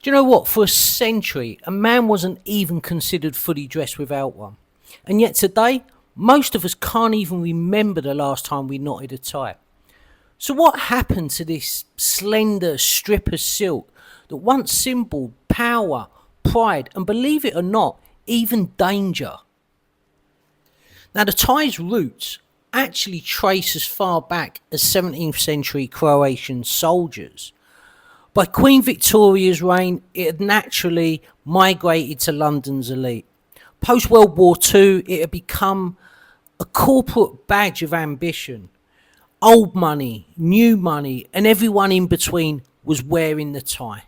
Do you know what? For a century, a man wasn't even considered fully dressed without one. And yet today, most of us can't even remember the last time we knotted a tie. So what happened to this slender strip of silk that once symboled power, pride, and believe it or not, even danger? Now the tie's roots actually trace as far back as 17th century Croatian soldiers. By Queen Victoria's reign, it had naturally migrated to London's elite. Post World War II, it had become a corporate badge of ambition. Old money, new money, and everyone in between was wearing the tie.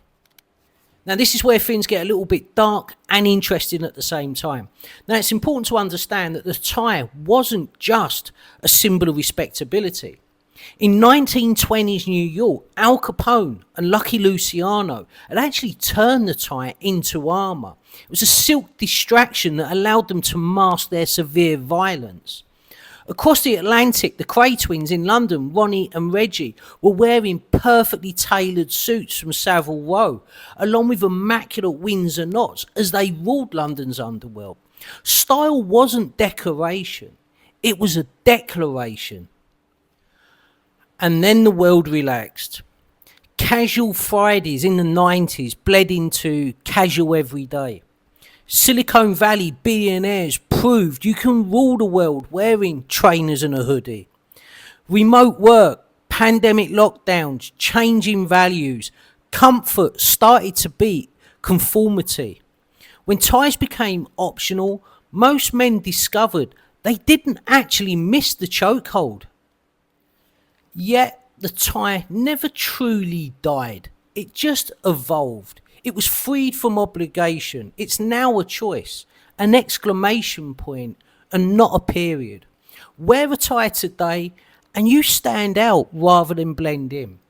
Now, this is where things get a little bit dark and interesting at the same time. Now, it's important to understand that the tie wasn't just a symbol of respectability. In 1920s New York, Al Capone and Lucky Luciano had actually turned the tie into armour. It was a silk distraction that allowed them to mask their severe violence. Across the Atlantic, the Cray twins in London, Ronnie and Reggie, were wearing perfectly tailored suits from Savile Row, along with immaculate Windsor knots as they ruled London's underworld. Style wasn't decoration, it was a declaration. And then the world relaxed. Casual Fridays in the 90s bled into casual everyday. Silicon Valley billionaires proved you can rule the world wearing trainers and a hoodie. Remote work, pandemic lockdowns, changing values, comfort started to beat conformity. When ties became optional, most men discovered they didn't actually miss the chokehold. Yet the tie never truly died. It just evolved. It was freed from obligation. It's now a choice, an exclamation point, and not a period. Wear a tie today and you stand out rather than blend in.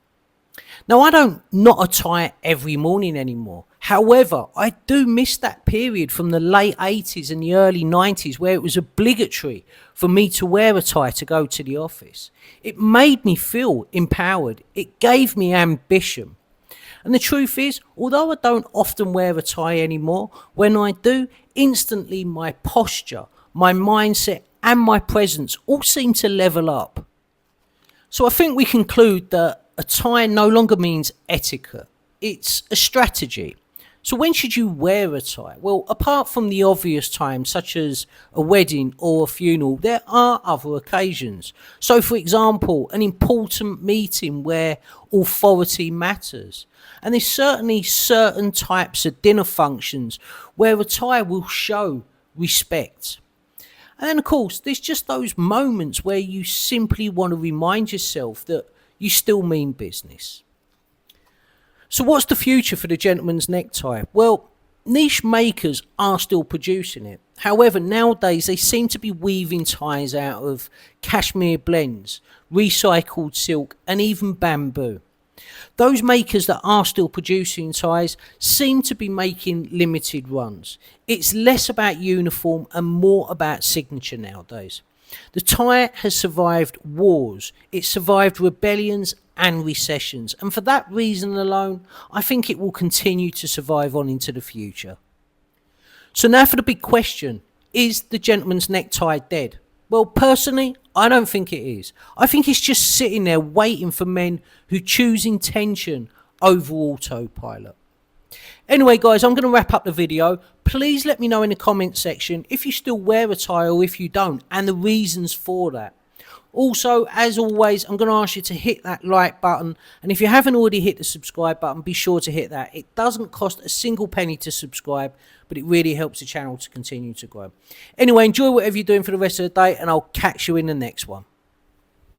Now, I don't knot a tie every morning anymore. However, I do miss that period from the late 80s and the early 90s where it was obligatory for me to wear a tie to go to the office. It made me feel empowered. It gave me ambition. And the truth is, although I don't often wear a tie anymore, when I do, instantly my posture, my mindset and my presence all seem to level up. So I think we conclude that a tie no longer means etiquette. It's a strategy. So when should you wear a tie? Well, apart from the obvious times such as a wedding or a funeral, there are other occasions. So for example, an important meeting where authority matters. And there's certainly certain types of dinner functions where a tie will show respect. And then of course, there's just those moments where you simply want to remind yourself that you still mean business. So what's the future for the gentleman's necktie? Well, niche makers are still producing it. However, nowadays they seem to be weaving ties out of cashmere blends, recycled silk and even bamboo. Those makers that are still producing ties seem to be making limited runs. It's less about uniform and more about signature nowadays. The tie has survived wars, it's survived rebellions and recessions, and for that reason alone, I think it will continue to survive on into the future. So now for the big question, is the gentleman's necktie dead? Well, personally, I don't think it is. I think it's just sitting there waiting for men who choose intention over autopilot. Anyway, guys, I'm going to wrap up the video. Please let me know in the comment section if you still wear a tie or if you don't, and the reasons for that. Also, as always, I'm going to ask you to hit that like button, and if you haven't already hit the subscribe button, be sure to hit that. It doesn't cost a single penny to subscribe, but it really helps the channel to continue to grow. Anyway, enjoy whatever you're doing for the rest of the day, and I'll catch you in the next one.